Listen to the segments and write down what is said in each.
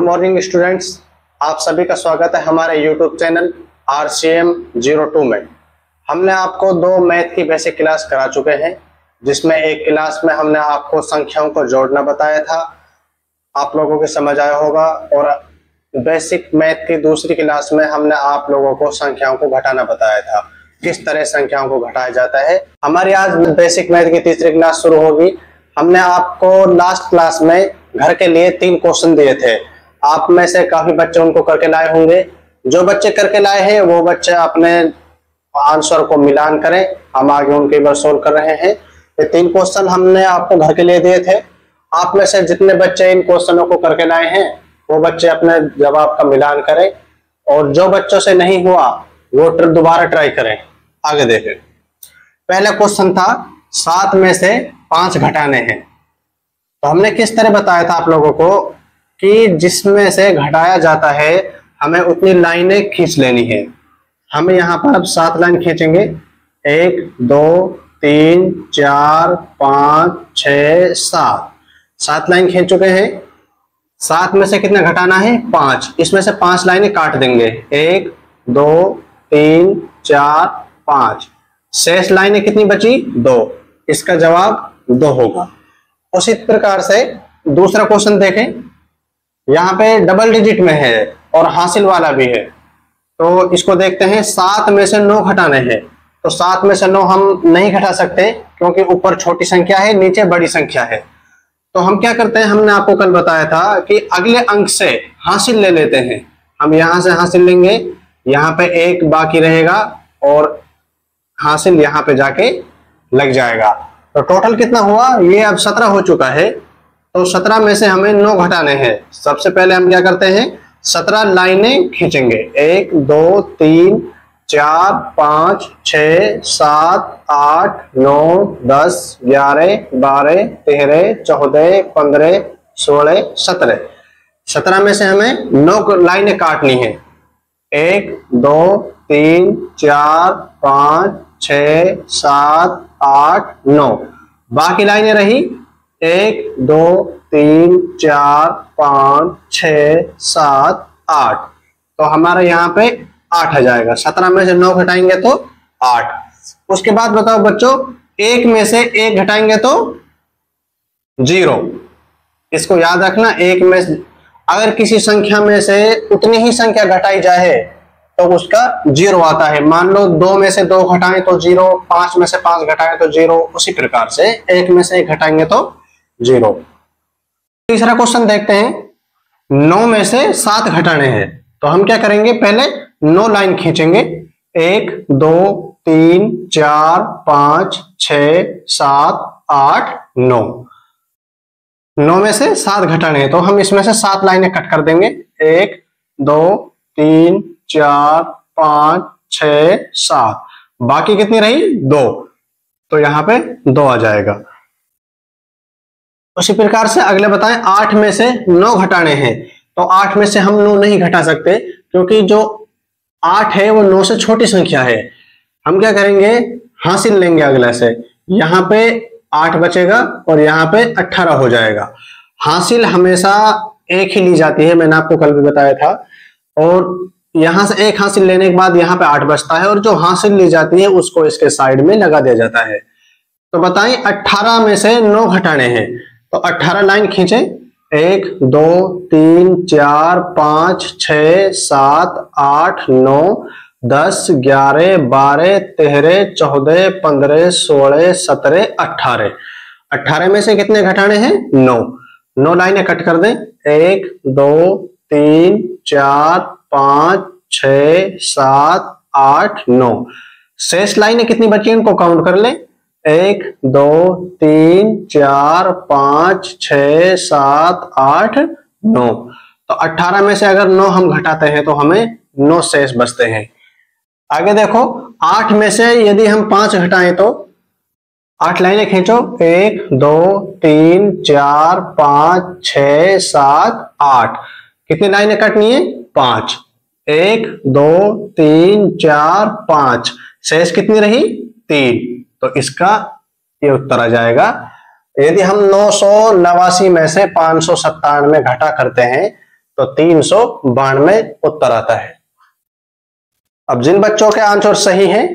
Morning students, आप सभी का स्वागत है हमारे यूट्यूब चैनल RCM02 में। हमने आपको दो मैथ की बेसिक क्लास करा चुके हैं, जिसमें एक क्लास में हमने आपको संख्याओं को जोड़ना बताया था, आप लोगों को समझ आया होगा। और बेसिक मैथ की दूसरी क्लास में हमने आप लोगों को संख्याओं को घटाना बताया था, किस तरह संख्याओं को घटाया जाता है। हमारी आज बेसिक मैथ की तीसरी क्लास शुरू होगी। हमने आपको लास्ट क्लास में घर के लिए 3 क्वेश्चन दिए थे। आप में से काफी बच्चे उनको करके लाए होंगे। जो बच्चे करके लाए हैं वो बच्चे अपने आंसर को मिलान करें, हम आगे उनके बार सोल्व कर रहे हैं। ये 3 क्वेश्चन हमने आपको घर के लिए दिए थे। आप में से जितने बच्चे इन क्वेश्चनों को करके लाए हैं वो बच्चे अपने जवाब का मिलान करें, और जो बच्चों से नहीं हुआ वो दोबारा ट्राई करें। आगे देखें। पहला क्वेश्चन था 7 में से 5 घटाने हैं। तो हमने किस तरह बताया था आप लोगों को कि जिसमें से घटाया जाता है हमें उतनी लाइनें खींच लेनी है। हम यहाँ पर अब 7 लाइन खींचेंगे। 1 2 3 4 5 6 7 लाइन खींच चुके हैं। 7 में से कितना घटाना है? 5। इसमें से 5 लाइनें काट देंगे। 1 2 3 4 5। शेष लाइनें कितनी बची? 2। इसका जवाब 2 होगा। उसी प्रकार से दूसरा क्वेश्चन देखें। यहाँ पे डबल डिजिट में है और हासिल वाला भी है, तो इसको देखते हैं। 7 में से 9 घटाने हैं। तो 7 में से 9 हम नहीं घटा सकते, क्योंकि ऊपर छोटी संख्या है, नीचे बड़ी संख्या है। तो हम क्या करते हैं, हमने आपको कल बताया था कि अगले अंक से हासिल ले लेते हैं। हम यहाँ से हासिल लेंगे, यहाँ पे 1 बाकी रहेगा और हासिल यहाँ पे जाके लग जाएगा। तो टोटल कितना हुआ? ये अब 17 हो चुका है। तो 17 में से हमें 9 घटाने हैं। सबसे पहले हम क्या करते हैं, 17 लाइनें खींचेंगे। 1 2 3 4 5 6 7 8 9 10 11 12 13 14 15 16 17। 17 में से हमें 9 लाइनें काटनी है। 1 2 3 4 5 6 7 8 9। बाकी लाइनें रही 1 2 3 4 5 6 7 8। तो हमारा यहाँ पे 8 आ जाएगा। 17 में से 9 घटाएंगे तो 8। उसके बाद बताओ बच्चों, 1 में से 1 घटाएंगे तो 0। इसको याद रखना। 1 में अगर किसी संख्या में से उतनी ही संख्या घटाई जाए तो उसका 0 आता है। मान लो 2 में से 2 घटाएं तो 0, 5 में से 5 घटाएं तो 0। उसी प्रकार से 1 में से 1 घटाएंगे तो 0। तीसरा क्वेश्चन देखते हैं। 9 में से 7 घटाने हैं। तो हम क्या करेंगे, पहले 9 लाइन खींचेंगे। 1 2 3 4 5 6 7 8 9। 9 में से 7 घटाने हैं, तो हम इसमें से 7 लाइनें कट कर देंगे। 1 2 3 4 5 6 7। बाकी कितनी रही? 2। तो यहाँ पे 2 आ जाएगा। उसी प्रकार से अगले बताएं। 8 में से 9 घटाने हैं। तो 8 में से हम 9 नहीं घटा सकते, क्योंकि जो 8 है वो 9 से छोटी संख्या है। हम क्या करेंगे, हासिल लेंगे अगले से। यहाँ पे 8 बचेगा और यहाँ पे 18 हो जाएगा। हासिल हमेशा एक ही ली जाती है, मैंने आपको कल भी बताया था। और यहां से 1 हासिल लेने के बाद यहाँ पे 8 बचता है, और जो हासिल ली जाती है उसको इसके साइड में लगा दिया जाता है। तो बताएं, 18 में से 9 घटाने हैं। तो 18 लाइन खींचे। 1 2 3 4 5 6 7 8 9 10 11 12 13 14 15 16 17 18। 18 में से कितने घटाने हैं? 9। 9 लाइनें कट कर दें। 1 2 3 4 5 6 7 8 9। शेष लाइनें कितनी बची हैं इनको काउंट कर लें। 1 2 3 4 5 6 7 8 9। तो 18 में से अगर 9 हम घटाते हैं तो हमें 9 शेष बचते हैं। आगे देखो, 8 में से यदि हम 5 घटाएं तो 8 लाइनें खींचो। 1 2 3 4 5 6 7 8। कितनी लाइनें कटनी है? 5। 1 2 3 4 5। शेष कितनी रही? 3। तो इसका ये उत्तर आ जाएगा। यदि हम 989 में से 597 घटा करते हैं तो 392 उत्तर आता है। अब जिन बच्चों के आंसर सही हैं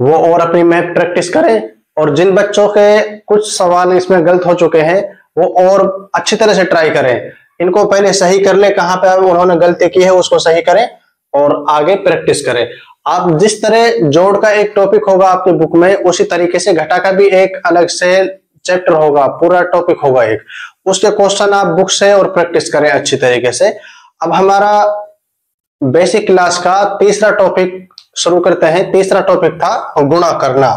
वो और अपनी मैथ प्रैक्टिस करें, और जिन बच्चों के कुछ सवाल इसमें गलत हो चुके हैं वो और अच्छी तरह से ट्राई करें। इनको पहले सही कर ले, कहां पे उन्होंने गलती की है उसको सही करें और आगे प्रैक्टिस करें। आप जिस तरह जोड़ का एक टॉपिक होगा आपकी बुक में, उसी तरीके से घटा का भी एक अलग से चैप्टर होगा, पूरा टॉपिक होगा एक, उसके क्वेश्चन आप बुक से और प्रैक्टिस करें अच्छी तरीके से। अब हमारा बेसिक क्लास का तीसरा टॉपिक शुरू करते हैं। तीसरा टॉपिक था गुणा करना।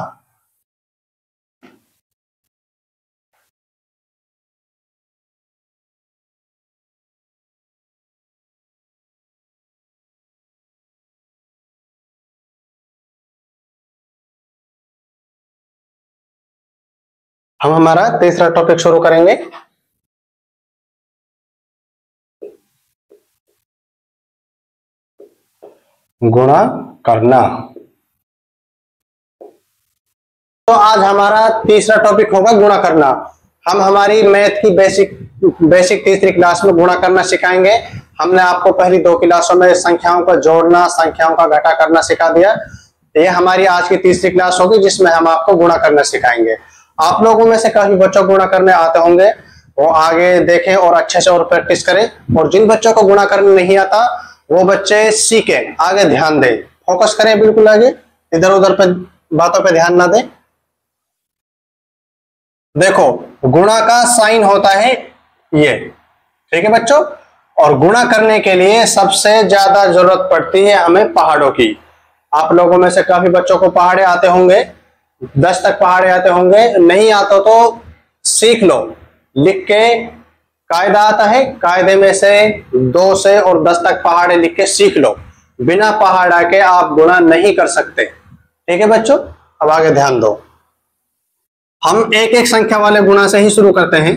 हम हमारा तीसरा टॉपिक शुरू करेंगे। गुणा करना। तो आज हमारा तीसरा टॉपिक होगा गुणा करना। हम हमारी मैथ की बेसिक तीसरी क्लास में गुणा करना सिखाएंगे। हमने आपको पहली 2 क्लासों में संख्याओं को जोड़ना, संख्याओं का घटा करना सिखा दिया। ये हमारी आज की तीसरी क्लास होगी जिसमें हम आपको गुणा करना सिखाएंगे। आप लोगों में से काफी बच्चों को गुणा करने आते होंगे, वो आगे देखें और अच्छे से और प्रैक्टिस करें। और जिन बच्चों को गुणा करना नहीं आता वो बच्चे सीखें, आगे ध्यान दें, फोकस करें बिल्कुल आगे, इधर उधर पे बातों पे ध्यान ना दें। देखो गुणा का साइन होता है ये, ठीक है बच्चों। और गुणा करने के लिए सबसे ज्यादा जरूरत पड़ती है हमें पहाड़ों की। आप लोगों में से काफी बच्चों को पहाड़े आते होंगे, 10 तक पहाड़े आते होंगे। नहीं आता तो सीख लो, लिख के कायदा आता है, कायदे में से 2 से और 10 तक पहाड़े लिख के सीख लो। बिना पहाड़ा के आप गुणा नहीं कर सकते, ठीक है बच्चों। अब आगे ध्यान दो। हम एक एक संख्या वाले गुणा से ही शुरू करते हैं।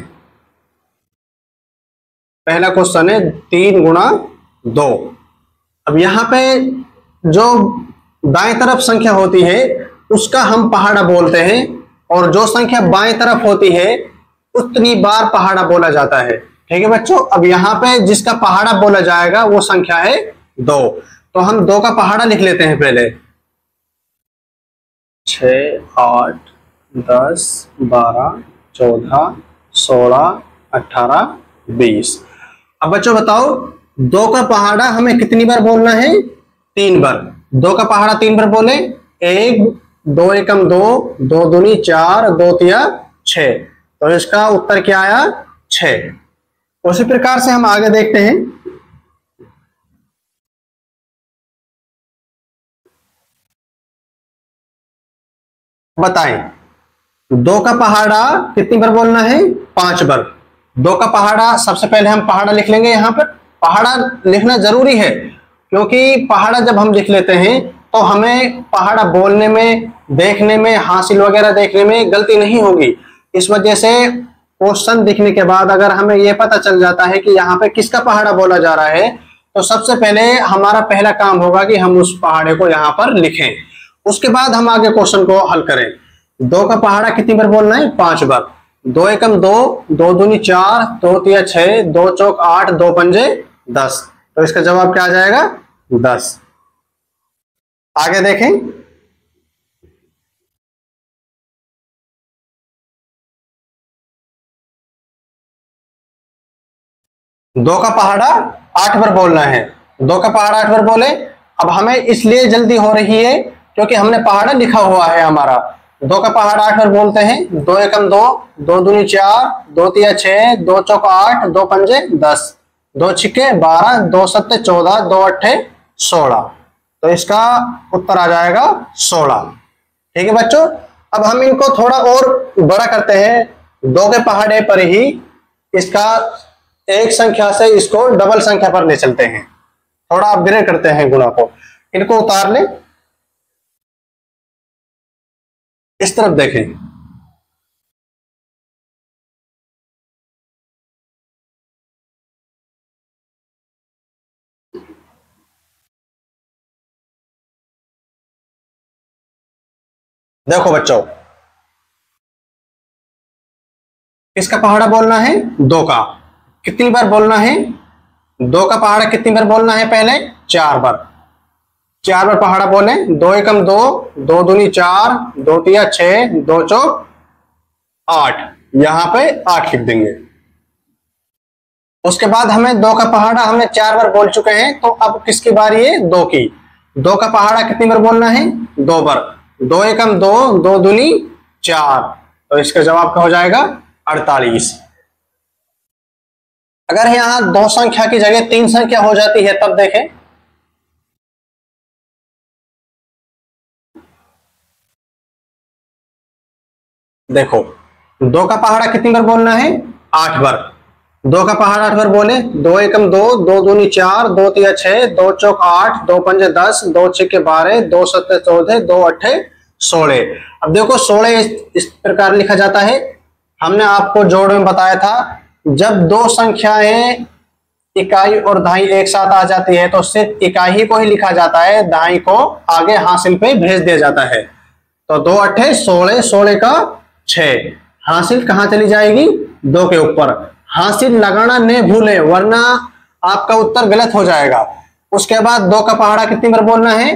पहला क्वेश्चन है 3 गुणा 2। अब यहां पे जो दाएं तरफ संख्या होती है उसका हम पहाड़ा बोलते हैं, और जो संख्या बाएं तरफ होती है उतनी बार पहाड़ा बोला जाता है, ठीक है बच्चों। अब यहाँ पे जिसका पहाड़ा बोला जाएगा वो संख्या है 2। तो हम 2 का पहाड़ा लिख लेते हैं पहले। 6, 8, 10, 12, 14, 16, 18, 20। अब बच्चों बताओ 2 का पहाड़ा हमें कितनी बार बोलना है? 3 बार। 2 का पहाड़ा 3 बार बोले, 1, 2 एकम 2, 2 दूनी 4, 2 तिया 6। तो इसका उत्तर क्या आया? 6। उसी प्रकार से हम आगे देखते हैं। बताएं 2 का पहाड़ा कितनी बार बोलना है? 5 बार। 2 का पहाड़ा सबसे पहले हम पहाड़ा लिख लेंगे। यहाँ पर पहाड़ा लिखना जरूरी है, क्योंकि पहाड़ा जब हम लिख लेते हैं तो हमें पहाड़ा बोलने में, देखने में, हासिल वगैरह देखने में गलती नहीं होगी। इस वजह से क्वेश्चन दिखने के बाद अगर हमें यह पता चल जाता है कि यहाँ पे किसका पहाड़ा बोला जा रहा है, तो सबसे पहले हमारा पहला काम होगा कि हम उस पहाड़े को यहाँ पर लिखें। उसके बाद हम आगे क्वेश्चन को हल करें। 2 का पहाड़ा कितनी बार बोलना है? 5 बार। 2 एकम 2, 2 दूनी 4, 2 तिया 6, 2 चौक 8, 2 पंजे 10। तो इसका जवाब क्या आ जाएगा? 10। आगे देखें। 2 का पहाड़ा 8 बार बोलना है। 2 का पहाड़ा 8 बार बोले। अब हमें इसलिए जल्दी हो रही है क्योंकि हमने पहाड़ा लिखा हुआ है हमारा। 2 का पहाड़ा 8 बार बोलते हैं। 2 एकम 2, 2 दूनी 4, 2 तिया 6, 2 चौक 8, 2 पंजे 10, 2 छिक्के 12, 2 सत्ते 14, 2 अट्ठे 16। तो इसका उत्तर आ जाएगा 16, ठीक है बच्चों। अब हम इनको थोड़ा और बड़ा करते हैं। 2 के पहाड़े पर ही इसका एक संख्या से इसको डबल संख्या पर ले चलते हैं। थोड़ा अपग्रेड करते हैं गुणा को। इनको उतार लें, इस तरफ देखें। देखो बच्चों, किसका पहाड़ा बोलना है? 2 का। कितनी बार बोलना है? 2 का पहाड़ा कितनी बार बोलना है? पहले 4 बार। 4 बार पहाड़ा बोले। 2 एकम 2, 2 दूनी 4, 2 तिया 6, 2 चौक 8। यहां पे 8 लिख देंगे। उसके बाद हमें 2 का पहाड़ा हमने 4 बार बोल चुके हैं, तो अब किसकी बारी है? 2 की। 2 का पहाड़ा कितनी बार बोलना है? 2 बार। 2 एकम 2, 2 दूनी 4, तो इसका जवाब क्या हो जाएगा? 48। अगर यहां 2 संख्या की जगह 3 संख्या हो जाती है तब देखें। देखो 2 का पहाड़ा कितनी बार बोलना है? 8 बार। 2 का पहाड़ा 8 बार बोले। 2 एकम 2, 2 दूनी 4, 2 तिया 6, 2 चौक 8, 2 पंजे 10, 2 छक्के 12, 2 सत्ते 14, 2 अट्ठे 16। अब देखो 16 इस प्रकार लिखा जाता है। हमने आपको जोड़ में बताया था, जब 2 संख्याएं इकाई और दहाई एक साथ आ जाती है तो सिर्फ इकाई को ही लिखा जाता है, दहाई को आगे हासिल पे भेज दिया जाता है। तो 2 अट्ठे 16, 16 का 6, हासिल कहां चली जाएगी? 2 के ऊपर। हासिल लगाना नहीं भूले वरना आपका उत्तर गलत हो जाएगा। उसके बाद 2 का पहाड़ा कितनी बार बोलना है?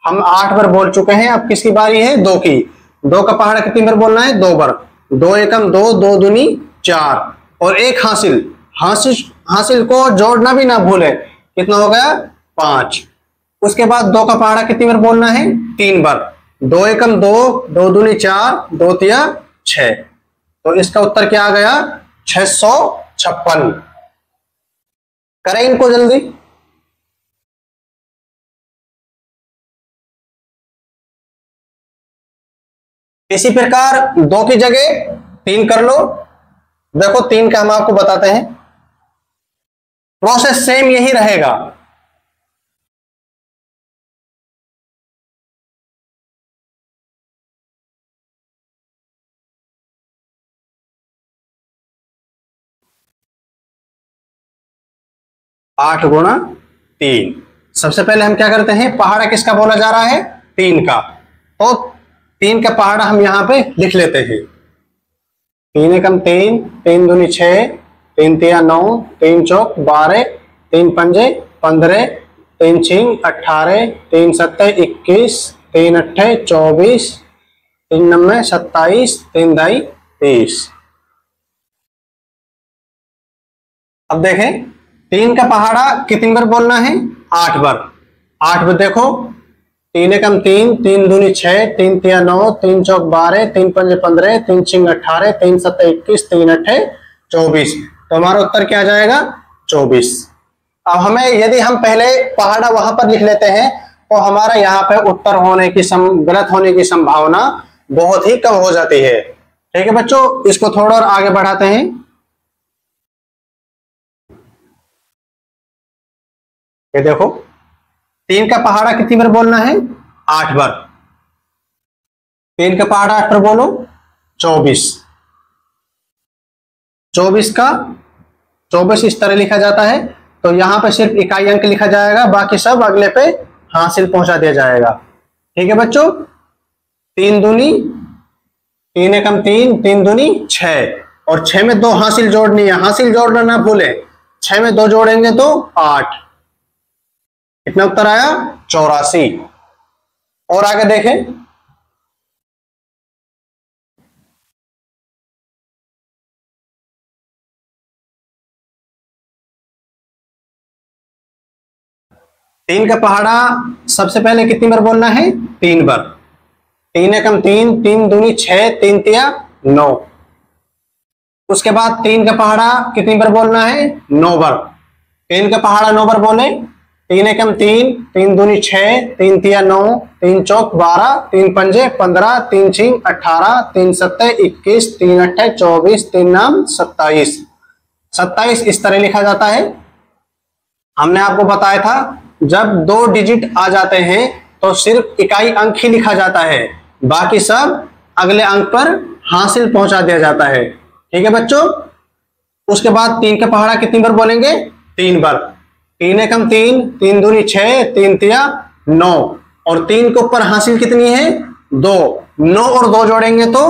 हम 8 बार बोल चुके हैं। अब किसकी बारी है? 2 की। 2 का पहाड़ा कितनी बार बोलना है? 2 बार। 2 एकम 2, 2 दूनी 4 और 1 हासिल। हासिल को जोड़ना भी ना भूले। कितना हो गया? 5। उसके बाद 2 का पहाड़ा कितनी बार बोलना है? 3 बार। 2 एकम 2, 2 दूनी 4, 2 तिया 6, तो इसका उत्तर क्या आ गया? 656। करें इनको जल्दी। इसी प्रकार 2 की जगह 3 कर लो। देखो 3 का हम आपको बताते हैं, प्रोसेस सेम यही रहेगा। आठ गुणा 3। सबसे पहले हम क्या करते हैं? पहाड़ा किसका बोला जा रहा है? 3 का। तो 3 का पहाड़ा हम यहां पे लिख लेते हैं। 3 एकम 3, 3 दूनी 6, 3 तिया 9, 3 चौक 12, 3 पंजे 15, 3 छिंग 18, 3 सत्ते 21, 3 अट्ठे 24, 3 नब्बे 27, 3 दाई 23। अब देखें 3 का पहाड़ा कितनी बार बोलना है? 8 बार। 8 बार। देखो 3 एकम 3, 3 दूनी 6, 3 तिया 9, 3 चौक 12, 3 पंजे 15, 3 छिंग 18, 3 सत्ते 21, 3 अट्ठे 24, तो हमारा उत्तर क्या आ जाएगा? 24। अब हमें यदि हम पहले पहाड़ा वहां पर लिख लेते हैं तो हमारा यहाँ पे उत्तर होने की गलत होने की संभावना बहुत ही कम हो जाती है। ठीक है बच्चों, इसको थोड़ा और आगे बढ़ाते हैं। ये देखो 3 का पहाड़ा कितनी बार बोलना है? 8 बार। 3 का पहाड़ा 8 बार बोलो। 24। 24 का 24 इस तरह लिखा जाता है, तो यहां पे सिर्फ इकाई अंक लिखा जाएगा, बाकी सब अगले पे हासिल पहुंचा दिया जाएगा। ठीक है बच्चों, 3 दूनी 3 एकम 3, 3 दूनी 6 और 6 में 2 हासिल जोड़नी है। हासिल जोड़ना ना भूले। 6 में 2 जोड़ेंगे तो 8। कितना उत्तर आया? 84। और आगे देखें। तीन का पहाड़ा सबसे पहले कितनी बार बोलना है? 3 बार। 3 एकम 3, 3 दूनी 6, 3 तिया 9। उसके बाद 3 का पहाड़ा कितनी बार बोलना है? 9 बार। 3 का पहाड़ा 9 बार बोले। 3 एकम 3, 3 दूनी 6, 3 तिया 9, 3 चौक 12, 3 पंजे 15, 3 छिंग 18, 3 सत्ते 21, 3 अट्ठे 24, 3 नाम 27। 27 इस तरह लिखा जाता है। हमने आपको बताया था जब 2 डिजिट आ जाते हैं तो सिर्फ इकाई अंक ही लिखा जाता है, बाकी सब अगले अंक पर हासिल पहुंचा दिया जाता है। ठीक है बच्चों, उसके बाद 3 का पहाड़ा कितनी बार बोलेंगे? 3 बार। 3 एकम 3, 3 दूनी 6, 3 तिया 9 और 3 के ऊपर हासिल कितनी है? 2। 9 और 2 जोड़ेंगे तो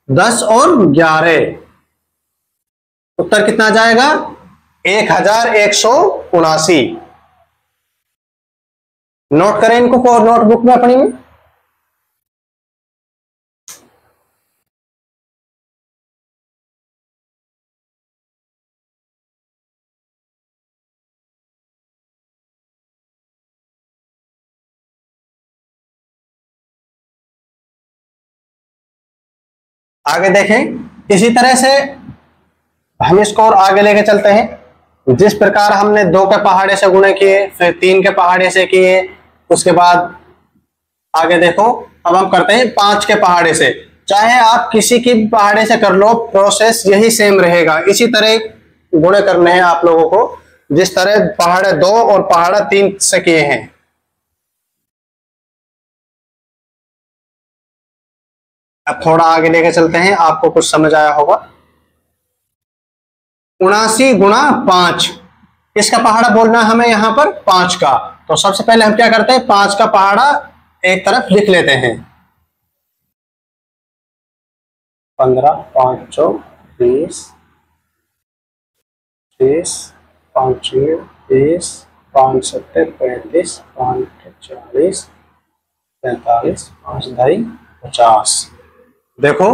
10 और 11। उत्तर कितना आ जाएगा? 1179। नोट करें इनको नोटबुक में अपनी में। आगे देखें, इसी तरह से हम इसको और आगे लेके चलते हैं। जिस प्रकार हमने 2 के पहाड़े से गुणे किए, फिर 3 के पहाड़े से किए, उसके बाद आगे देखो अब हम करते हैं 5 के पहाड़े से। चाहे आप किसी की पहाड़े से कर लो, प्रोसेस यही सेम रहेगा। इसी तरह गुणे करने हैं आप लोगों को, जिस तरह पहाड़े 2 और पहाड़ा 3 से किए हैं। अब थोड़ा आगे लेके चलते हैं, आपको कुछ समझ आया होगा। 79 गुणा 5, किसका पहाड़ा बोलना है हमें यहाँ पर? 5 का। तो सबसे पहले हम क्या करते हैं, 5 का पहाड़ा एक तरफ लिख लेते हैं। 15, 5 चौक 20, 30, 5 6 30, 5 7 35, 5 8 40, 45, 5 2 50। देखो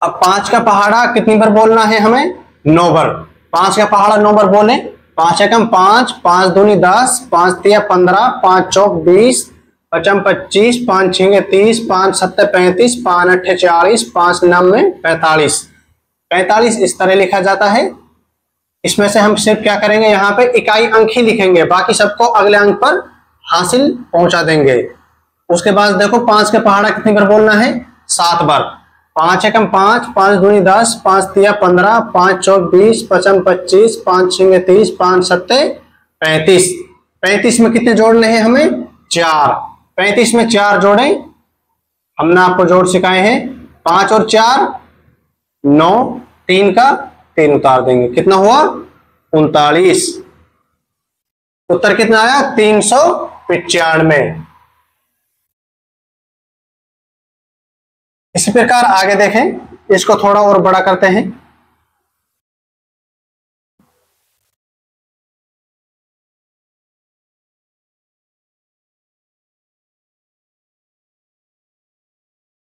अब 5 का पहाड़ा कितनी बार बोलना है हमें? 9 बार। 5 का पहाड़ा 9 बार बोले। 5 एकम 5, 5 दूनी 10, 5 तिया 15, 5 चौक 20, 5 25, 5 6 30, 5 7 35, 5 8 40, 5 9 45। 45 इस तरह लिखा जाता है। इसमें से हम सिर्फ क्या करेंगे, यहाँ पे इकाई अंक ही लिखेंगे, बाकी सबको अगले अंक पर हासिल पहुंचा देंगे। उसके बाद देखो 5 के पहाड़ा कितनी बार बोलना है? 7 बार। 5 एकम 5, 5 दूनी 10, 5 तिया 15, 5 चौक 20, 5 25, 5 6 30, 5 7 35। 35 में कितने जोड़ने हैं हमें? 4। 35 में 4 जोड़े, हमने आपको जोड़ सिखाए हैं। 5 और 4 9, 3 का 3 उतार देंगे, कितना हुआ? 39। उत्तर कितना आया? 395। इसी प्रकार आगे देखें, इसको थोड़ा और बड़ा करते हैं।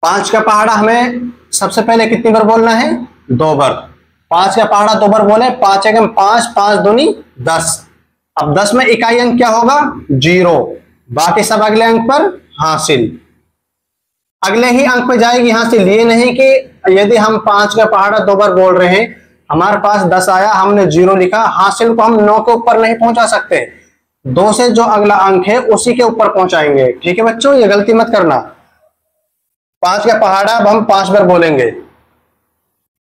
पांच का पहाड़ा हमें सबसे पहले कितनी बार बोलना है? 2 बार। 5 का पहाड़ा 2 बार बोले। 5 एकम 5, 5 दूनी 10। अब 10 में इकाई अंक क्या होगा? 0। बाकी सब अगले अंक पर हासिल, अगले ही अंक पे जाएगी हासिल। ये नहीं कि यदि हम 5 का पहाड़ा 2 बार बोल रहे हैं, हमारे पास 10 आया, हमने 0 लिखा, हासिल को हम 9 के ऊपर नहीं पहुंचा सकते। 2 से जो अगला अंक है उसी के ऊपर पहुंचाएंगे। ठीक है बच्चों, ये गलती मत करना। 5 का पहाड़ा अब हम 5 बार बोलेंगे।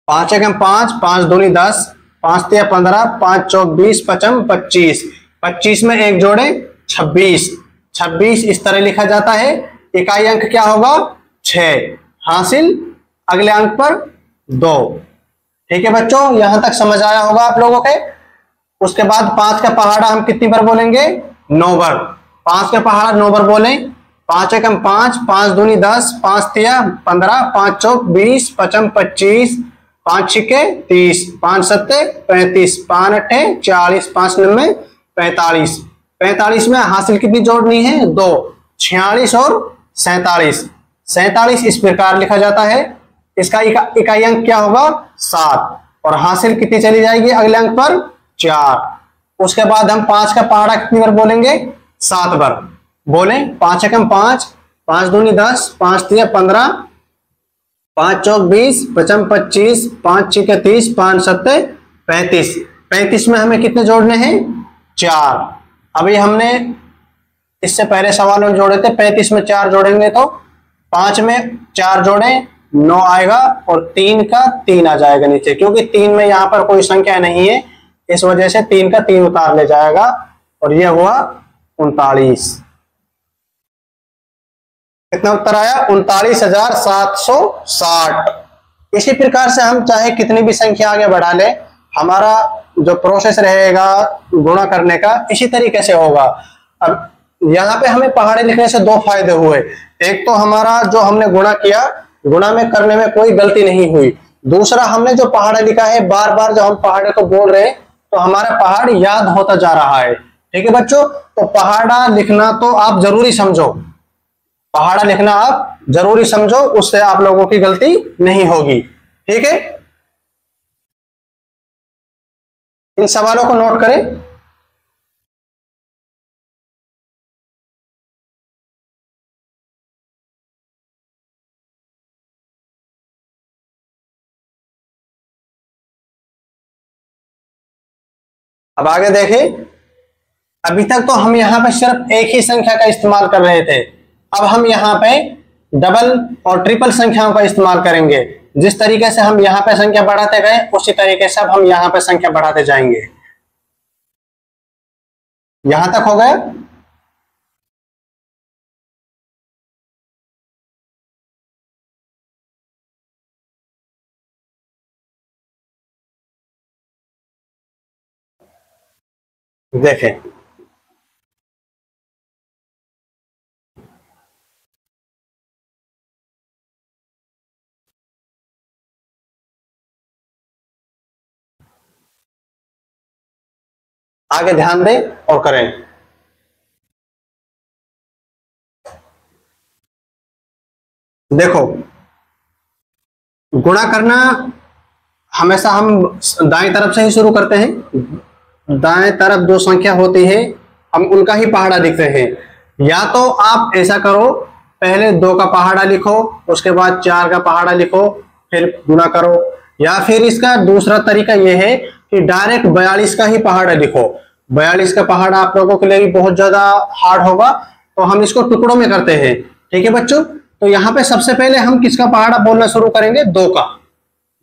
5 एकम 5, 5 दूनी 10, 5 तिया 15, 5 चौक 20, 5 25। 25 में 1 जोड़े 26। 26 इस तरह लिखा जाता है। इकाई अंक क्या होगा? 6। हासिल अगले अंक पर 2। ठीक है बच्चों, यहां तक समझ आया होगा आप लोगों के। उसके बाद 5 का पहाड़ा हम कितनी बार बोलेंगे? 9 बार। 5 का पहाड़ा 9 बार बोले। 5 एकम 5, 5 दूनी 10, 5 तिया 15, 5 चौक 20, 5 25, 5 6 30, 5 7 35, 5 8 40, 5 9 45। 45 में हासिल कितनी जोड़नी है? 2। 46 और 47। 47 इस प्रकार लिखा जाता है। इसका इकाई अंक क्या होगा? 7। और हासिल कितनी चली जाएगी अगले अंक पर? 4। उसके बाद हम 5 का पहाड़ा कितनी बार बोलेंगे? 7 बार बोले। 5 एकम 5, 5 दूनी 10, 5 तिया 15, 5 चौक 20, 5 25, 5 6 30, 5 7 35। 35 में हमें कितने जोड़ने हैं? 4। अभी हमने इससे पहले सवाल में जोड़े थे। 35 में 4 जोड़ेंगे तो 5 में 4 जोड़े 9 आएगा, और 3 का 3 आ जाएगा नीचे, क्योंकि 3 में यहाँ पर कोई संख्या नहीं है, इस वजह से 3 का 3 उतार ले जाएगा, और यह हुआ 39। कितना उत्तर आया? 39,760। इसी प्रकार से हम चाहे कितनी भी संख्या आगे बढ़ा ले, हमारा जो प्रोसेस रहेगा गुणा करने का इसी तरीके से होगा। अब यहाँ पे हमें पहाड़े लिखने से 2 फायदे हुए। एक तो हमारा जो हमने गुणा किया, गुणा में करने में कोई गलती नहीं हुई। दूसरा हमने जो पहाड़ा लिखा है, बार बार जब हम पहाड़े को बोल रहे हैं तो हमारा पहाड़ याद होता जा रहा है। ठीक है बच्चों, तो पहाड़ा लिखना तो आप जरूरी समझो, पहाड़ा लिखना आप जरूरी समझो, उससे आप लोगों की गलती नहीं होगी। ठीक है, इन सवालों को नोट करें। अब आगे देखें, अभी तक तो हम यहां पे सिर्फ एक ही संख्या का इस्तेमाल कर रहे थे, अब हम यहां पे डबल और ट्रिपल संख्याओं का इस्तेमाल करेंगे। जिस तरीके से हम यहां पे संख्या बढ़ाते गए उसी तरीके से अब हम यहां पे संख्या बढ़ाते जाएंगे। यहां तक हो गया। देखें, आगे ध्यान दें और करें। देखो, गुणा करना हमेशा हम दाएं तरफ से ही शुरू करते हैं। दाएं तरफ जो संख्या होती है हम उनका ही पहाड़ा लिखते हैं। या तो आप ऐसा करो, पहले 2 का पहाड़ा लिखो, उसके बाद 4 का पहाड़ा लिखो, फिर गुणा करो। या फिर इसका दूसरा तरीका यह है कि डायरेक्ट 42 का ही पहाड़ा लिखो। 42 का पहाड़ा आप लोगों के लिए भी बहुत ज्यादा हार्ड होगा, तो हम इसको टुकड़ों में करते हैं। ठीक है बच्चों, तो यहाँ पे सबसे पहले हम किसका पहाड़ा बोलना शुरू करेंगे? 2 का।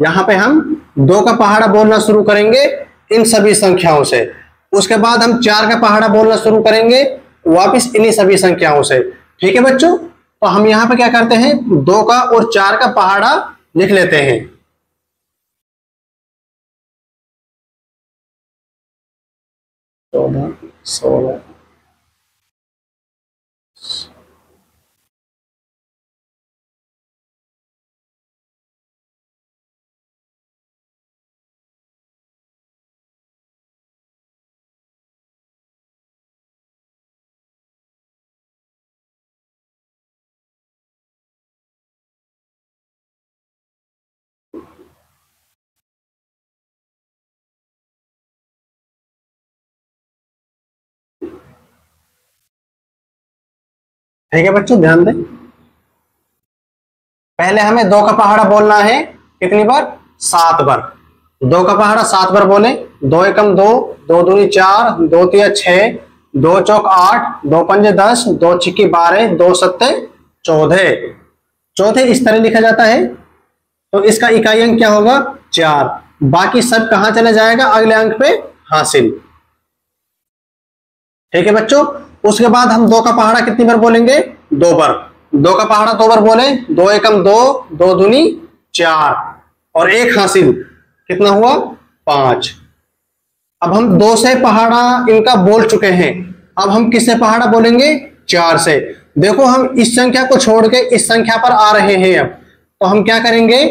यहाँ पे हम 2 का पहाड़ा बोलना शुरू करेंगे इन सभी संख्याओं से। उसके बाद हम 4 का पहाड़ा बोलना शुरू करेंगे वापस इन्हीं सभी संख्याओं से। ठीक है बच्चों, तो हम यहाँ पे क्या करते हैं, 2 का और 4 का पहाड़ा लिख लेते हैं। चौदह, 16, ठीक है बच्चों, ध्यान दें। पहले हमें 2 का पहाड़ा बोलना है कितनी बार? 7 बार। 2 का पहाड़ा 7 बार बोले। 2 एकम 2, 2 दूनी 4, 2 तिया 6, 2 चौक 8, 2 पंजे 10, 2 छिक्की 12, 2 सत्ते 14। 14 इस तरह लिखा जाता है, तो इसका इकाई अंक क्या होगा? 4। बाकी सब कहां चले जाएगा? अगले अंक पे हासिल। ठीक है बच्चों, उसके बाद हम 2 का पहाड़ा कितनी बार बोलेंगे? 2 बार। 2 का पहाड़ा 2 बार बोले। 2 एकम 2, 2 दूनी 4 और 1 हासिल, कितना हुआ? 5। अब हम 2 से पहाड़ा इनका बोल चुके हैं, अब हम किससे पहाड़ा बोलेंगे? 4 से। देखो, हम इस संख्या को छोड़ के इस संख्या पर आ रहे हैं। अब तो हम क्या करेंगे,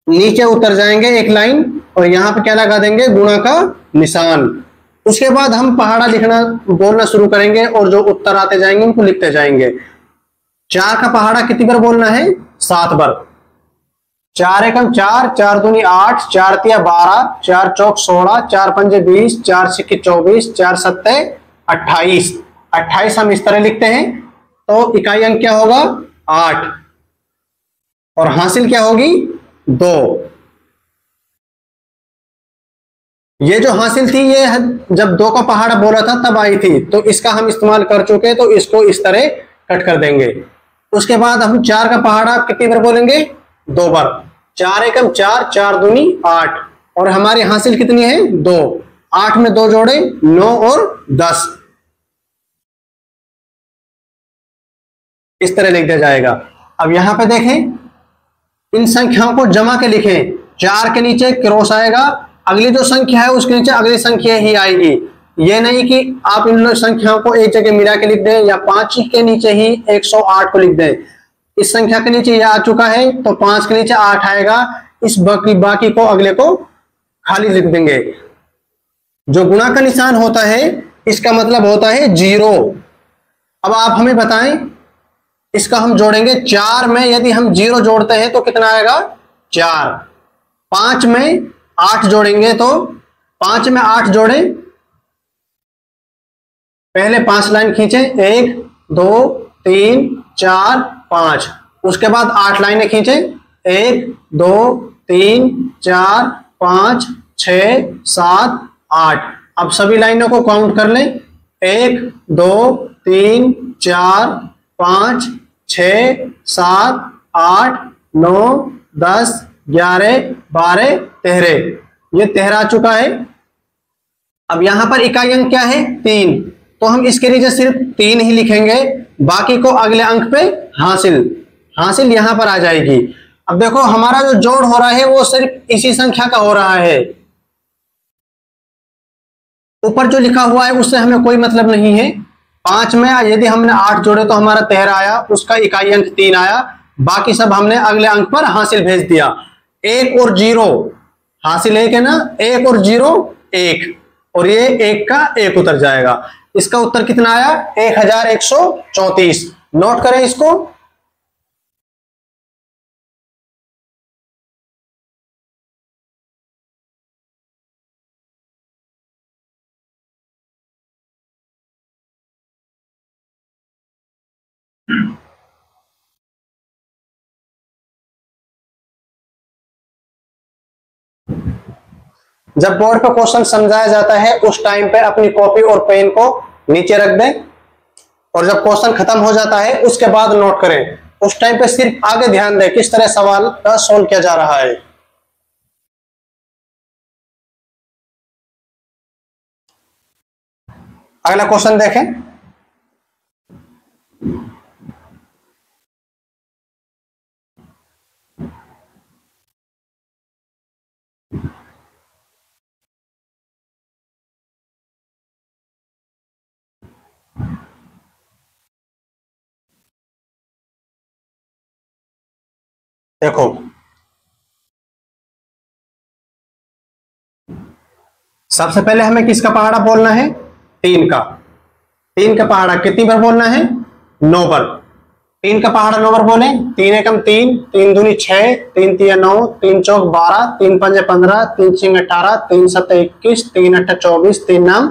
नीचे उतर जाएंगे एक लाइन और यहां पे क्या लगा देंगे? गुणा का निशान। उसके बाद हम पहाड़ा लिखना बोलना शुरू करेंगे और जो उत्तर आते जाएंगे उनको लिखते जाएंगे। 4 का पहाड़ा कितनी बार बोलना है? 7 बार। 4 एकम 4, 4 दूनी 8, 4 तिया 12, 4 चौक 16, 4 पंजे 20, 4 छिक्की 24, 4 सत्ते 28। 28 हम इस तरह लिखते हैं, तो इकाई अंक क्या होगा? 8 और हासिल क्या होगी? 2। ये जो हासिल थी ये जब 2 का पहाड़ा बोला था तब आई थी, तो इसका हम इस्तेमाल कर चुके, तो इसको इस तरह कट कर देंगे। उसके बाद हम 4 का पहाड़ा कितनी बार बोलेंगे? 2 बार। 4 एकम 4, 4 दूनी 8 और हमारी हासिल कितनी है? 2। 8 में 2 जोड़े 9 और 10, इस तरह लिख दिया जाएगा। अब यहां पे देखें, इन संख्याओं को जमा के लिखें। 4 के नीचे क्रॉस आएगा, अगली जो संख्या है उसके नीचे अगली संख्या ही आएगी। ये नहीं कि आप इन संख्याओं को एक जगह मिला के लिख दें या 5 के नीचे ही 108 को लिख दें। इस संख्या के नीचे ये आ चुका है तो 5 के नीचे 8 आएगा, इस बाकी को अगले को खाली लिख देंगे। जो गुणा का निशान होता है इसका मतलब होता है 0। अब आप हमें बताएं, इसका हम जोड़ेंगे 4 में यदि हम 0 जोड़ते हैं तो कितना आएगा 4। 5 में 8 जोड़ेंगे तो 5 में 8 जोड़ें, पहले 5 लाइन खींचे, 1 2 3 4 5, उसके बाद 8 लाइनें खींचे, 1 2 3 4 5 6 7 8। अब सभी लाइनों को काउंट कर लें, 1 2 3 4 5 6 7 8 9 10 11 12 13, ये 13 आ चुका है। अब यहां पर इकाई अंक क्या है 3, तो हम इसके नीचे सिर्फ 3 ही लिखेंगे, बाकी को अगले अंक पे हासिल यहां पर आ जाएगी। अब देखो हमारा जो जोड़ हो रहा है वो सिर्फ इसी संख्या का हो रहा है, ऊपर जो लिखा हुआ है उससे हमें कोई मतलब नहीं है। 5 में यदि हमने 8 जोड़े तो हमारा 13 आया, उसका इकाई अंक 3 आया, बाकी सब हमने अगले अंक पर हासिल भेज दिया। 1 और 0 हासिल 1 है ना, 1 और 0 1, और ये 1 का 1 उतर जाएगा। इसका उत्तर कितना आया 1134। नोट करें इसको। जब बोर्ड पर क्वेश्चन समझाया जाता है उस टाइम पे अपनी कॉपी और पेन को नीचे रख दें, और जब क्वेश्चन खत्म हो जाता है उसके बाद नोट करें। उस टाइम पे सिर्फ आगे ध्यान दें किस तरह सवाल का सोल्व किया जा रहा है। अगला क्वेश्चन देखें। देखो सबसे पहले हमें किसका पहाड़ा बोलना है 3 का। 3 का पहाड़ा कितनी बार बोलना है 9 बार। 3 का पहाड़ा 9 बार बोले, 3 एकम 3, 3 दूनी 6, 3 तिया 9, 3 चौक 12, 3 पंजे 15, 3 छिंग 18, 3 सत्ते 21, 3 अट्ठा 24, 3 नाम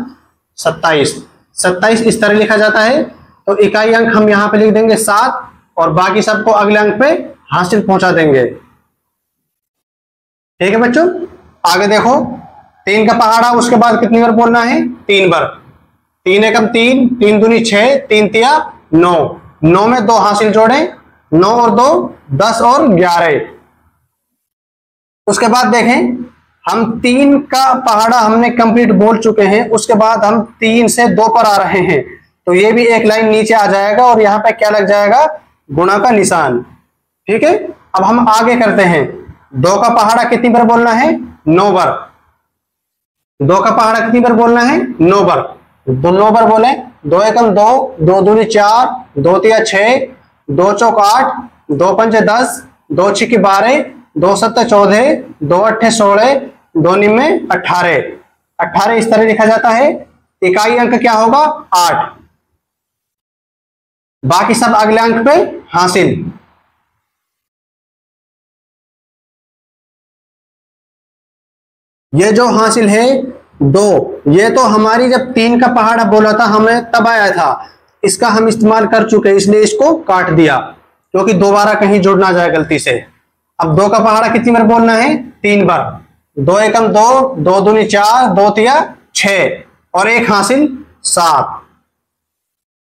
27। 27 इस तरह लिखा जाता है। तो इकाई अंक हम यहाँ पे लिख देंगे 7, और बाकी सबको अगले अंक पे हासिल पहुंचा देंगे। ठीक है बच्चों, आगे देखो 3 का पहाड़ा उसके बाद कितनी बार बोलना है 3 बार। 3 एकम 3, 3 दूनी 6, 3 तिया 9, 9 में 2 हासिल जोड़े, 9 और 2 10 और 11। उसके बाद देखें हम 3 का पहाड़ा हमने कंप्लीट बोल चुके हैं, उसके बाद हम 3 से 2 पर आ रहे हैं, तो ये भी एक लाइन नीचे आ जाएगा और यहाँ पे क्या लग जाएगा गुणा का निशान। ठीक है, अब हम आगे करते हैं। 2 का पहाड़ा कितनी बार बोलना है 9 बार। 2 का पहाड़ा कितनी बार बोलना है 9 बार। 9 बार बोले, 2 एकम 2, 2 दूनी 4, 2 तिया 6, 2 चौक 8, 2 पंजे 10, 2 छिकी 12, 2 सत्ते 14, 2 अट्ठे 16, 2 निम्मे 18। 18 इस तरह लिखा जाता है। इकाई अंक क्या होगा 8, बाकी सब अगले अंक पे हासिल। ये जो हासिल है 2, ये तो हमारी जब 3 का पहाड़ा बोला था हमें तब आया था, इसका हम इस्तेमाल कर चुके इसलिए इसको काट दिया, क्योंकि दोबारा कहीं जुड़ ना जाए गलती से। अब 2 का पहाड़ा कितनी बार बोलना है 3 बार। 2 एकम 2, 2 दूनी 4, 2 तिया 6, और 1 हासिल 7।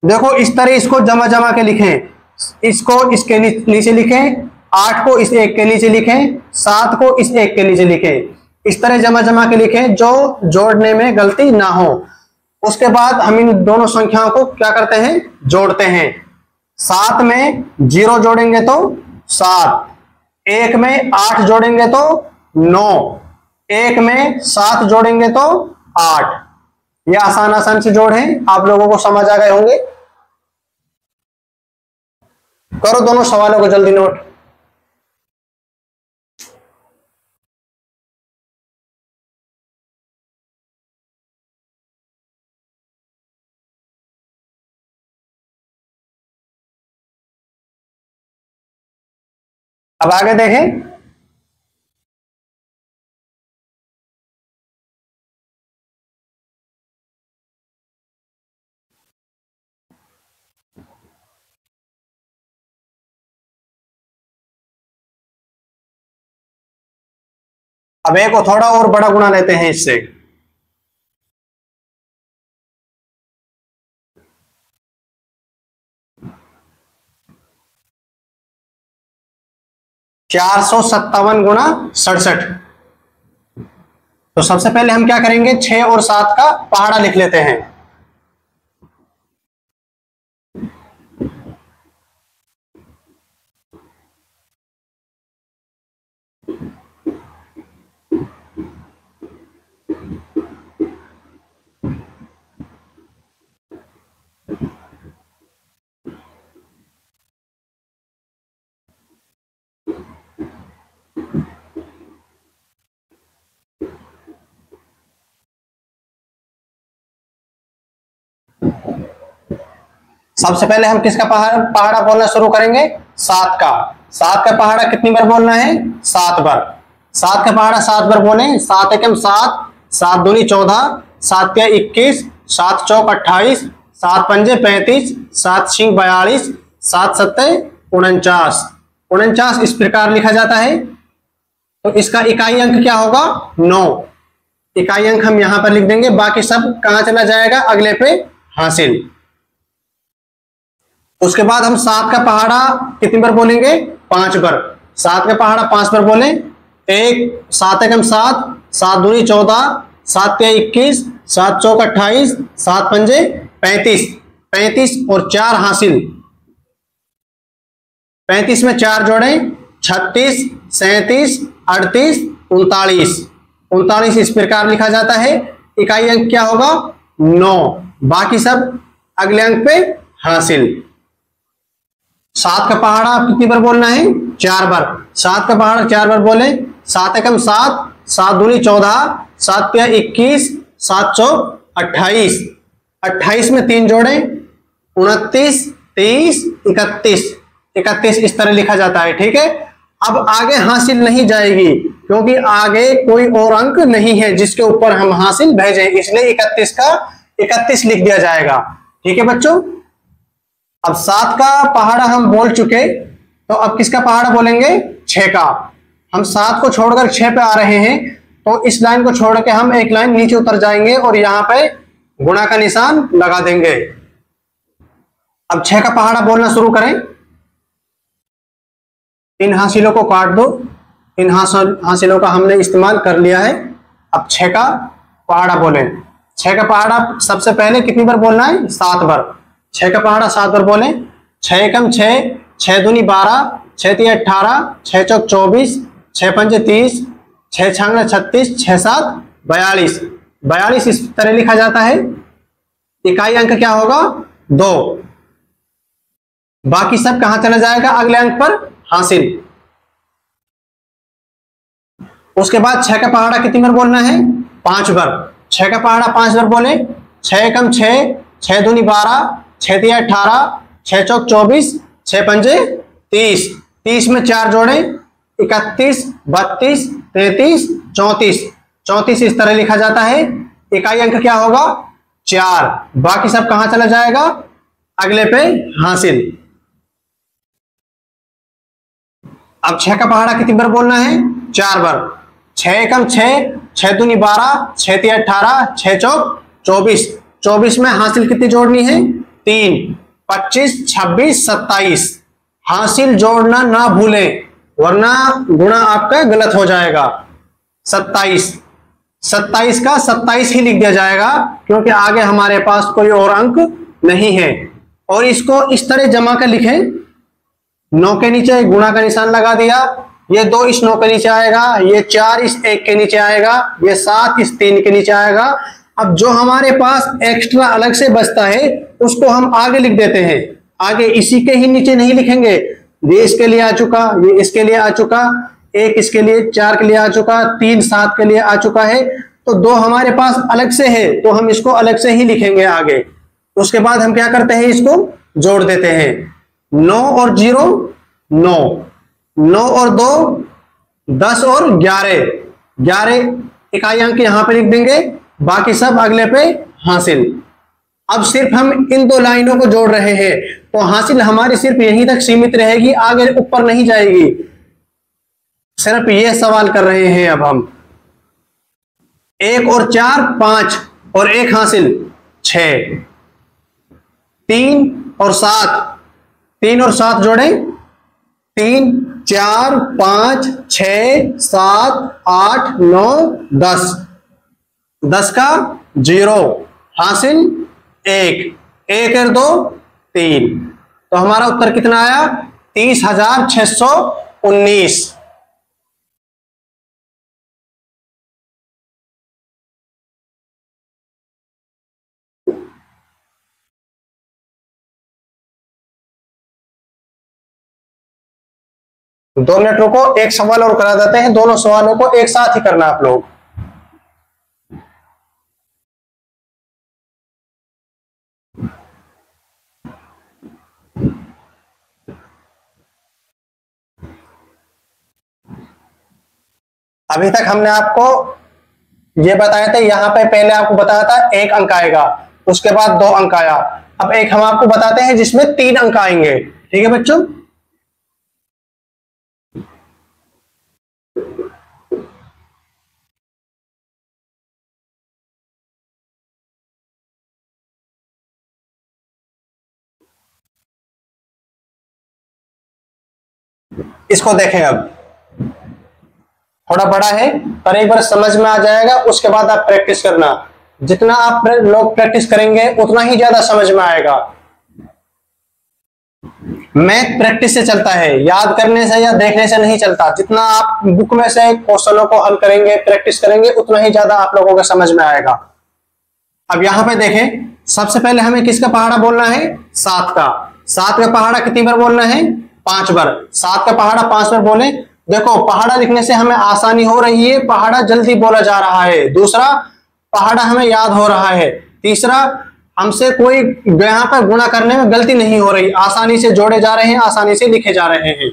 देखो इस तरह इसको जमा जमा के लिखें, इसको इसके नीचे लिखें, 8 को इस 1 के नीचे लिखें, 7 को इस 1 के नीचे लिखें। इस तरह जमा जमा के लिखें जो जोड़ने में गलती ना हो। उसके बाद हम इन दोनों संख्याओं को क्या करते हैं जोड़ते हैं। 7 में 0 जोड़ेंगे तो 7, 1 में 8 जोड़ेंगे तो 9, 1 में 7 जोड़ेंगे तो 8। ये आसान से जोड़ हैं, आप लोगों को समझ आ गए होंगे। करो दोनों सवालों को जल्दी नोट। अब आगे देखें। अब एक को थोड़ा और बड़ा गुणा लेते हैं इससे। चार 457 गुणा 67। तो सबसे पहले हम क्या करेंगे, 6 और 7 का पहाड़ा लिख लेते हैं। सबसे पहले हम किसका पहाड़ा बोलना शुरू करेंगे, 7 का। 7 का पहाड़ा कितनी बार बोलना है, 7 बार। 7 का पहाड़ा 7 बार बोले। 7 एकम 7, 7 दूनी 14, 7 तिया 21, 7 चौक 28, 7 पंजे 35, 7 छिंग 42, 7 सत्ते 49। 49 इस प्रकार लिखा जाता है। तो इसका इकाई अंक क्या होगा, 9। इकाई अंक हम यहां पर लिख देंगे, बाकी सब कहां चला जाएगा, अगले पे हासिल। उसके बाद हम 7 का पहाड़ा कितनी बार बोलेंगे, 5 बार। 7 का पहाड़ा 5 बार बोले। 7 एकम 7, 7 दूनी 14, 7 तिया 21, 7 चौक 28, 7 पंजे 35, 35 और 4 हासिल। 35 में 4 जोड़े, 36, 37, 38, 39। 39 इस प्रकार लिखा जाता है। इकाई अंक क्या होगा, 9। बाकी सब अगले अंक पे हासिल। 7 का पहाड़ा कितनी बार बोलना है, 4 बार। 7 का पहाड़ा 4 बार बोले। 7 एकम 7, 7 दूनी 14, 7 तिया 21, 7 चौक 28। 28 में 3 जोड़े, 29, 30, 31। 31 इस तरह लिखा जाता है, ठीक है। अब आगे हासिल नहीं जाएगी, क्योंकि आगे कोई और अंक नहीं है जिसके ऊपर हम हासिल भेजें, इसलिए 31 का 31 लिख दिया जाएगा, ठीक है बच्चों। अब 7 का पहाड़ा हम बोल चुके, तो अब किसका पहाड़ा बोलेंगे, 6 का। हम 7 को छोड़कर 6 पे आ रहे हैं, तो इस लाइन को छोड़ के हम एक लाइन नीचे उतर जाएंगे और यहां पे गुणा का निशान लगा देंगे। अब 6 का पहाड़ा बोलना शुरू करें। इन हासिलों को काट दो। इन हासिलों का हमने इस्तेमाल कर लिया है। अब 6 का पहाड़ा बोले। 6 का पहाड़ा सबसे पहले कितनी बार बोलना है, 7 बार। 6 का पहाड़ा 7 बार बोले। 6 एकम 6, 6 दूनी 12, 6 तिया 18, 6 चौक 24, 6 पंजे 30, 6 छांगड़ा 36, 6 7 42। 42 इस तरह लिखा जाता है। इकाई अंक क्या होगा, 2। बाकी सब कहां चला जाएगा, अगले अंक पर हासिल। उसके बाद 6 का पहाड़ा कितनी बार बोलना है, 5 बार। 6 का पहाड़ा 5 बार बोले। 6 एकम 6, 6 दूनी 12, 6 तिया 18, 6 चौक 24, 6 पंजे 30। 30 में 4 जोड़े, 31, 32, 33, 34। 34 इस तरह लिखा जाता है। इकाई अंक क्या होगा, 4। बाकी सब कहां चला जाएगा, अगले पे हासिल। अब 6 का पहाड़ा कितनी बार बोलना है, 4 बार। 6 एकम 6, 6 दूनी 12, 6 तिया 18, 6 चौक 24। 24 में हासिल कितनी जोड़नी है, 3। 25, 26, 27। हासिल जोड़ना ना भूलें, वरना गुणा आपका गलत हो जाएगा। 27, 27 का 27 ही लिख दिया जाएगा, क्योंकि आगे हमारे पास कोई और अंक नहीं है। और इसको इस तरह जमा कर लिखें। 9 के नीचे गुणा का निशान लगा दिया। ये 2 इस 9 के नीचे आएगा, ये 4 इस 1 के नीचे आएगा, ये 7 इस 3 के नीचे आएगा। अब जो हमारे पास एक्स्ट्रा अलग से बचता है उसको हम आगे लिख देते हैं। आगे इसी के ही नीचे नहीं लिखेंगे। ये इसके लिए आ चुका, ये इसके लिए आ चुका, 1 इसके लिए, 4 के लिए आ चुका, 3 7 के लिए आ चुका है। तो 2 हमारे पास अलग से है, तो हम इसको अलग से ही लिखेंगे आगे। उसके बाद हम क्या करते हैं, इसको जोड़ देते हैं। 9 और 0 9, 9 और 2 10 और 11 इकाई अंक यहां पे लिख देंगे, बाकी सब अगले पे हासिल। अब सिर्फ हम इन दो लाइनों को जोड़ रहे हैं, तो हासिल हमारी सिर्फ यहीं तक सीमित रहेगी, आगे ऊपर नहीं जाएगी। सिर्फ ये सवाल कर रहे हैं अब हम। 1 और 4 5 और 1 हासिल 6, 3 और 7 जोड़ें 3 4 5 6 7 8 9 10, 10 का 0 हासिल 1 और 2 3, तो हमारा उत्तर कितना आया 30,619। दो मिनट रुको, एक सवाल और करा देते हैं, दोनों सवालों को एक साथ ही करना आप लोग। अभी तक हमने आपको ये बताया था, यहां पे पहले आपको बताया था 1 अंक आएगा, उसके बाद 2 अंक आया, अब एक हम आपको बताते हैं जिसमें 3 अंक आएंगे। ठीक है बच्चों, इसको देखें। अब थोड़ा बड़ा है पर एक बार समझ में आ जाएगा, उसके बाद आप प्रैक्टिस करना। जितना आप लोग प्रैक्टिस करेंगे उतना ही ज्यादा समझ में आएगा। मैथ प्रैक्टिस से चलता है, याद करने से या देखने से नहीं चलता। जितना आप बुक में से क्वेश्चनों को हल करेंगे, प्रैक्टिस करेंगे, उतना ही ज्यादा आप लोगों को समझ में आएगा। अब यहां पे देखें, सबसे पहले हमें किसका पहाड़ा बोलना है 7 का। 7 का पहाड़ा कितनी बार बोलना है 5 बार। 7 का पहाड़ा 5 बार बोले। देखो पहाड़ा लिखने से हमें आसानी हो रही है, पहाड़ा जल्दी बोला जा रहा है। दूसरा, पहाड़ा हमें याद हो रहा है। तीसरा, हमसे कोई यहां पर गुणा करने में गलती नहीं हो रही, आसानी से जोड़े जा रहे हैं, आसानी से लिखे जा रहे हैं।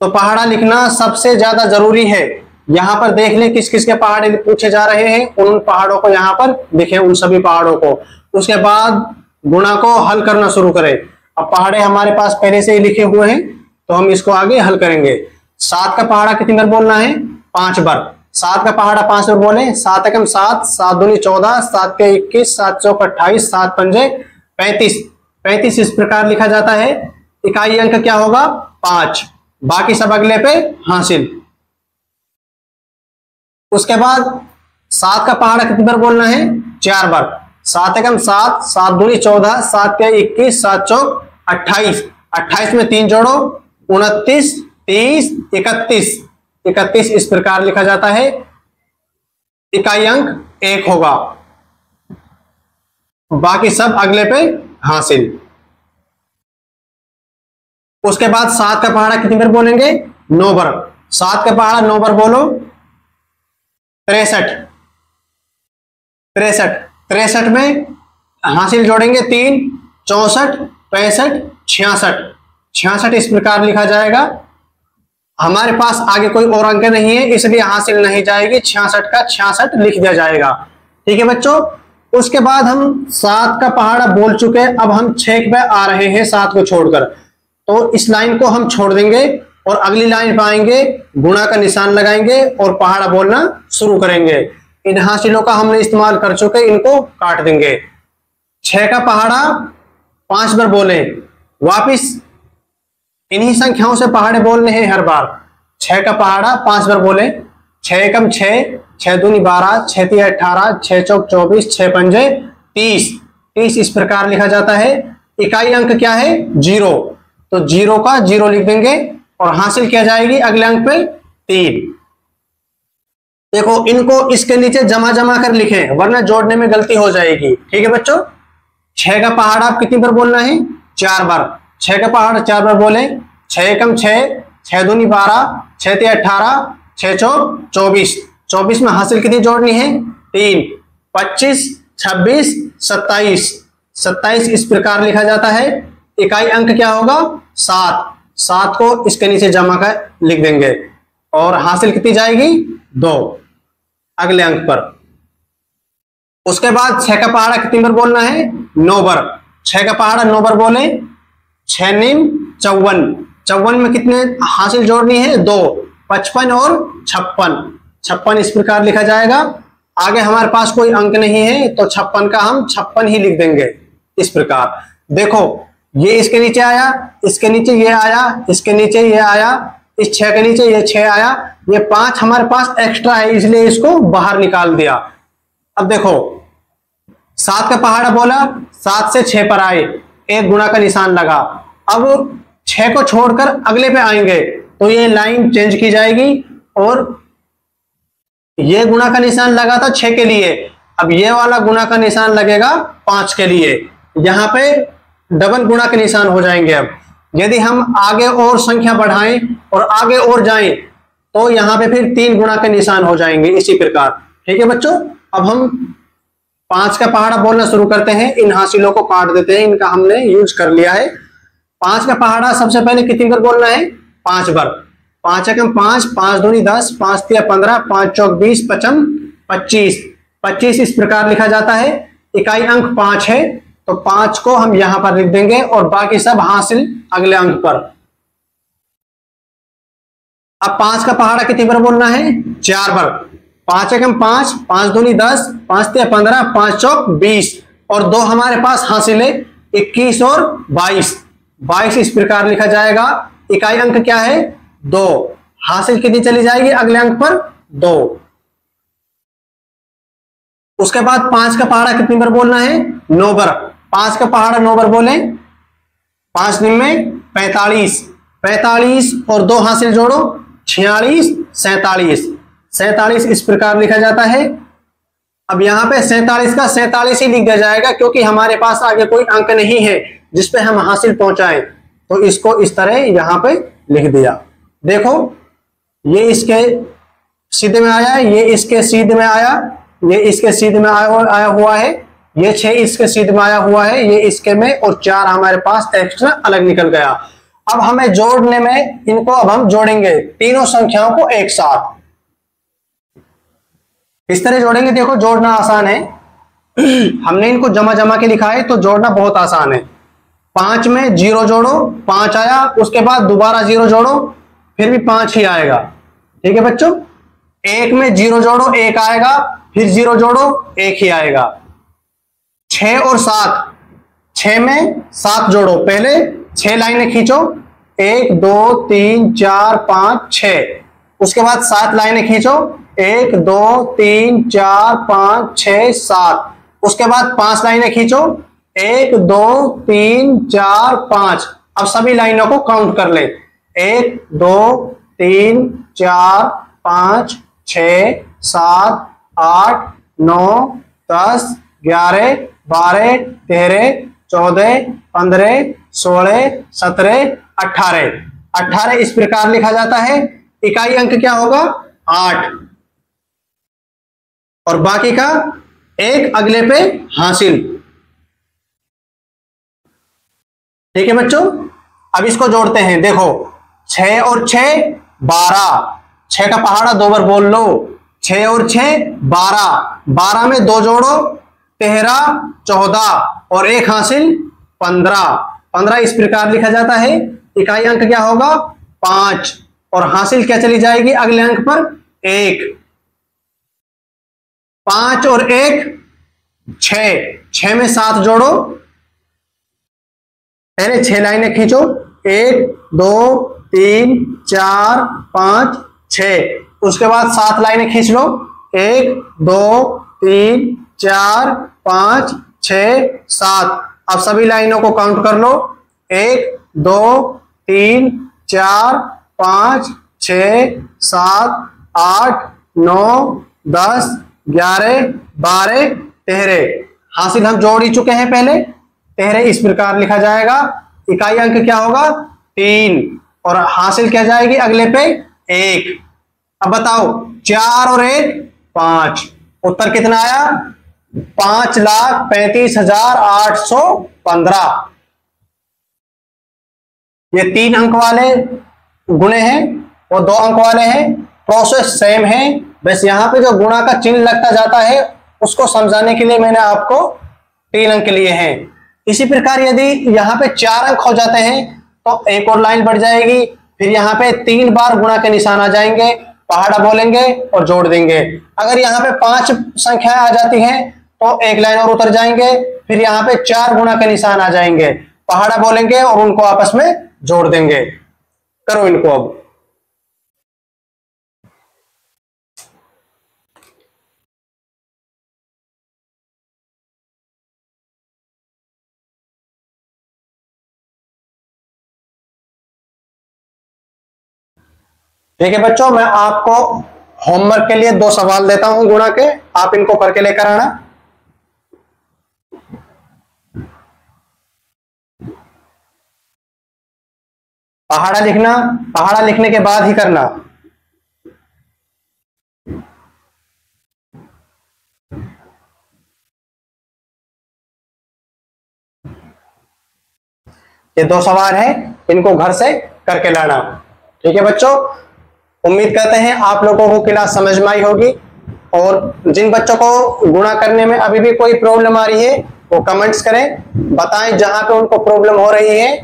तो पहाड़ा लिखना सबसे ज्यादा जरूरी है। यहां पर देख लें किस किस के पहाड़े पूछे जा रहे हैं, उन पहाड़ों को यहां पर लिखें, उन सभी पहाड़ों को। उसके बाद गुणा को हल करना शुरू करें। अब पहाड़े हमारे पास पहले से ही लिखे हुए हैं, तो हम इसको आगे हल करेंगे। 7 का पहाड़ा कितनी बार बोलना है 5 बार। 7 का पहाड़ा 5 बार बोले। 7 एकम 7, 7 दूनी 14, 7 के 21, 7 चौक 28, 7 पंजे 35। 35 इस प्रकार लिखा जाता है। इकाई अंक क्या होगा 5, बाकी सब अगले पे हासिल। उसके बाद 7 का पहाड़ा कितनी बार बोलना है 4 बार। 7 एकम 7, 7 दूनी 14, 7 के 21, 7 चौक 28, 28 में 3 जोड़ो 29, 30, 31। 31 इस प्रकार लिखा जाता है। इकाई अंक 1 होगा, बाकी सब अगले पे हासिल। उसके बाद 7 का पहाड़ा कितनी बार बोलेंगे 9 बार। 7 का पहाड़ा 9 बार बोलो 63। 63 में हासिल जोड़ेंगे 3, 64, 65, 66। 66 इस प्रकार लिखा जाएगा। हमारे पास आगे कोई और अंक नहीं है, इसलिए हासिल नहीं जाएगी। 66 का 66 लिख दिया जाएगा। ठीक है बच्चों। उसके बाद हम 7 का पहाड़ा बोल चुके, अब हम 6 पे आ रहे हैं 7 को छोड़कर। तो इस लाइन को हम छोड़ देंगे और अगली लाइन पाएंगे, गुणा का निशान लगाएंगे और पहाड़ा बोलना शुरू करेंगे। इन हासिलों का हमने इस्तेमाल कर चुके, इनको काट देंगे। 6 का पहाड़ा 5 बार बोले, वापिस इन्हीं संख्याओं से पहाड़े बोलने हैं हर बार। 6 का पहाड़ा 5 बार बोले। 6 एकम 6, 6 दूनी 12, 6 तीन 18, 6 चौक 24, 6 पंजे 30। 30 इस प्रकार लिखा जाता है। इकाई अंक क्या है 0, तो 0 का 0 लिख देंगे और हासिल किया जाएगी अगले अंक पे 3। देखो इनको इसके नीचे जमा जमा कर लिखें, वरना जोड़ने में गलती हो जाएगी। ठीक है बच्चों। 6 का पहाड़ा आप कितनी बार बोलना है 4 बार। 6 का पहाड़ा 4 बार बोले। 6 एकम 6, 6 दूनी 12, 6 तीन 18, 6 चौक 24। 24 में हासिल कितनी जोड़नी है 3, 25, 26, 27। 27 इस प्रकार लिखा जाता है। इकाई अंक क्या होगा 7, 7 को इसके नीचे जमा कर लिख देंगे और हासिल कितनी जाएगी 2 अगले अंक पर। उसके बाद 6 का पहाड़ा कितनी बार बोलना है 9 बार। 6 का पहाड़ा 9 बार बोले, 6 निम 54, 54 में कितने हासिल जोड़नी है 2, 55 और 56, 56 इस प्रकार लिखा जाएगा। आगे हमारे पास कोई अंक नहीं है तो 56 का हम 56 ही लिख देंगे इस प्रकार। देखो ये इसके नीचे आया, इसके नीचे ये आया, इसके नीचे ये आया, इस 6 के नीचे ये 6 आया, ये 5 हमारे पास एक्स्ट्रा है इसलिए इसको बाहर निकाल दिया। अब देखो 7 का पहाड़ा बोला, 7 से 6 पर आए, एक गुणा का निशान लगा। अब 6 को छोड़कर अगले पे आएंगे तो ये लाइन चेंज की जाएगी और ये गुणा का निशान लगा था 6 के लिए, अब ये वाला गुणा का निशान लगेगा 5 के लिए। यहां पे डबल गुणा के निशान हो जाएंगे। अब यदि हम आगे और संख्या बढ़ाएं और आगे और जाएं तो यहां पे फिर 3 गुणा के निशान हो जाएंगे इसी प्रकार। ठीक है बच्चों, अब हम 5 का पहाड़ा बोलना शुरू करते हैं। इन हासिलों को काट देते हैं, इनका हमने यूज कर लिया है। 5 का पहाड़ा सबसे पहले कितनी बार बोलना है 5 बार। 5 एकम 5, 5 दूनी 10, 5 तिया 15, 5 चौक 20, 55 25, 25 इस प्रकार लिखा जाता है। इकाई अंक 5 है तो 5 को हम यहां पर लिख देंगे और बाकी सब हासिल अगले अंक पर। अब 5 का पहाड़ा कितनी बार बोलना है 4 बार। 5 एकम 5, 5 दूनी 10, 5 तिया 15, 5 चौक 20 और 2 हमारे पास हासिल है 21 और 22, 22 इस प्रकार लिखा जाएगा। इकाई अंक क्या है 2, हासिल कितनी चली जाएगी अगले अंक पर 2। उसके बाद 5 का पहाड़ा कितनी बार बोलना है 9 बार। 5 का पहाड़ा 9 बार बोले, 5 दिन में 45, 45 और 2 हासिल जोड़ो 46, 47, 47 इस प्रकार लिखा जाता है। अब यहां पे 47 का 47 ही लिख दिया जाएगा क्योंकि हमारे पास आगे कोई अंक नहीं है जिसपे हम हासिल पहुंचाएं, तो इसको इस तरह यहां पे लिख दिया। देखो ये इसके सीधे में आया, ये इसके सीधे में आया, ये इसके सीधे में आया हुआ है, ये 6 इसके सीधे में आया हुआ है, ये इसके में और 4 हमारे पास एक्स्ट्रा अलग निकल गया। अब हमें जोड़ने में इनको अब हम जोड़ेंगे तीनों संख्याओं को एक साथ इस तरह जोड़ेंगे। देखो जोड़ना आसान है, हमने इनको जमा जमा के लिखा है तो जोड़ना बहुत आसान है। 5 में 0 जोड़ो 5 आया, उसके बाद दोबारा 0 जोड़ो फिर भी 5 ही आएगा। ठीक है बच्चों, 1 में 0 जोड़ो 1 आएगा, फिर 0 जोड़ो 1 ही आएगा। 6 और 7, 6 में 7 जोड़ो, पहले 6 लाइनें खींचो 1 2 3 4 5 6, उसके बाद 7 लाइनें खींचो 1 2 3 4 5 6 7, उसके बाद 5 लाइनें खींचो 1 2 3 4 5। अब सभी लाइनों को काउंट कर ले 1 2 3 4 5 6 7 8 9 10 11 12 13 14 15 16 17 18, 18 इस प्रकार लिखा जाता है। इकाई अंक क्या होगा 8 और बाकी का 1 अगले पे हासिल। ठीक है बच्चों, अब इसको जोड़ते हैं। देखो 6 और 6 12, 6 का पहाड़ा 2 बार बोल लो, 6 और 6 12, 12 में 2 जोड़ो 13 14 और 1 हासिल 15, 15 इस प्रकार लिखा जाता है। इकाई अंक क्या होगा 5 और हासिल क्या चली जाएगी अगले अंक पर 1। 5 और 1 6, 6 में 7 जोड़ो, पहले 6 लाइनें खींचो 1 2 3 4 5 6, उसके बाद 7 लाइनें खींच लो 1 2 3 4 5 6 7। अब सभी लाइनों को काउंट कर लो 1 2 3 4 5 6 7 8 9 10 11 12 13। हासिल हम जोड़ ही चुके हैं पहले, 13 इस प्रकार लिखा जाएगा। इकाई अंक क्या होगा 3 और हासिल क्या जाएगी अगले पे 1। अब बताओ 4 और 1 5, उत्तर कितना आया 5,35,815। ये 3 अंक वाले गुणे हैं और 2 अंक वाले हैं, प्रोसेस सेम है, बस यहाँ पे जो गुणा का चिन्ह लगता जाता है उसको समझाने के लिए मैंने आपको 3 अंक लिए हैं। इसी प्रकार यदि यहाँ पे 4 अंक हो जाते हैं तो एक और लाइन बढ़ जाएगी, फिर यहाँ पे 3 बार गुणा के निशान आ जाएंगे, पहाड़ा बोलेंगे और जोड़ देंगे। अगर यहाँ पे 5 संख्याएं आ जाती हैं तो एक लाइन और उतर जाएंगे, फिर यहाँ पे 4 गुणा के निशान आ जाएंगे, पहाड़ा बोलेंगे और उनको आपस में जोड़ देंगे। करो इनको अब। ठीक है बच्चों, मैं आपको होमवर्क के लिए 2 सवाल देता हूं गुणा के, आप इनको करके लेकर आना। पहाड़ा लिखना, पहाड़ा लिखने के बाद ही करना। ये 2 सवाल हैं, इनको घर से करके लाना। ठीक है बच्चों, उम्मीद करते हैं आप लोगों को क्लास समझ में आई होगी, और जिन बच्चों को गुणा करने में अभी भी कोई प्रॉब्लम आ रही है वो कमेंट्स करें, बताएं जहां पे उनको प्रॉब्लम हो रही है,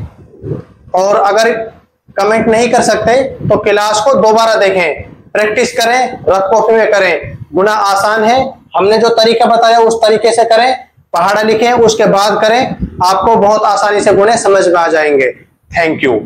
और अगर कमेंट नहीं कर सकते तो क्लास को दोबारा देखें, प्रैक्टिस करें, रफ कॉपी में करें। गुणा आसान है, हमने जो तरीका बताया उस तरीके से करें, पहाड़ा लिखें उसके बाद करें, आपको बहुत आसानी से गुणे समझ में आ जाएंगे। Thank you.